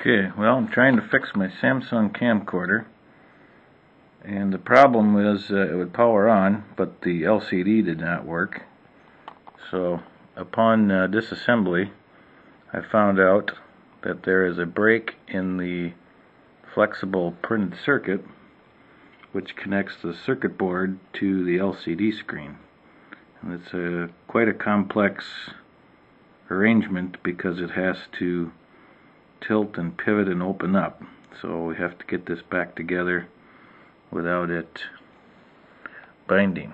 Okay, well, I'm trying to fix my Samsung camcorder, and the problem was it would power on, but the LCD did not work. So upon disassembly, I found out that there is a break in the flexible printed circuit which connects the circuit board to the LCD screen. And it's quite a complex arrangement because it has to tilt and pivot and open up, so we have to get this back together without it binding.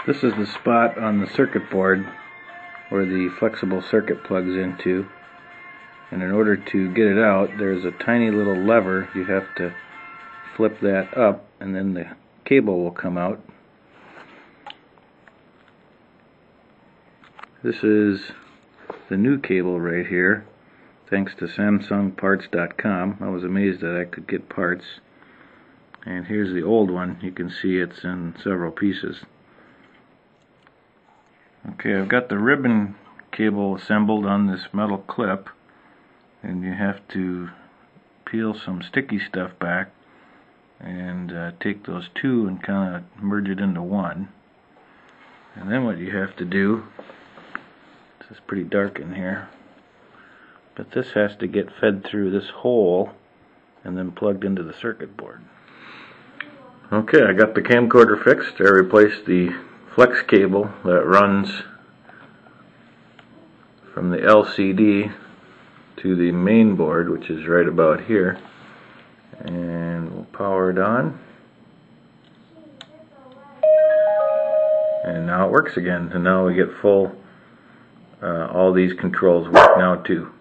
This is the spot on the circuit board where the flexible circuit plugs into, and in order to get it out, there's a tiny little lever. You have to flip that up and then the cable will come out. This is the new cable right here, thanks to SamsungParts.com. I was amazed that I could get parts. And here's the old one. You can see it's in several pieces. Okay, I've got the ribbon cable assembled on this metal clip, and you have to peel some sticky stuff back and take those two and kind of merge it into one. And then what you have to do, it's pretty dark in here, but this has to get fed through this hole and then plugged into the circuit board. Okay, I got the camcorder fixed. I replaced the flex cable that runs from the LCD to the main board, which is right about here, and we'll power it on, and now it works again, and now we get full all these controls work now too.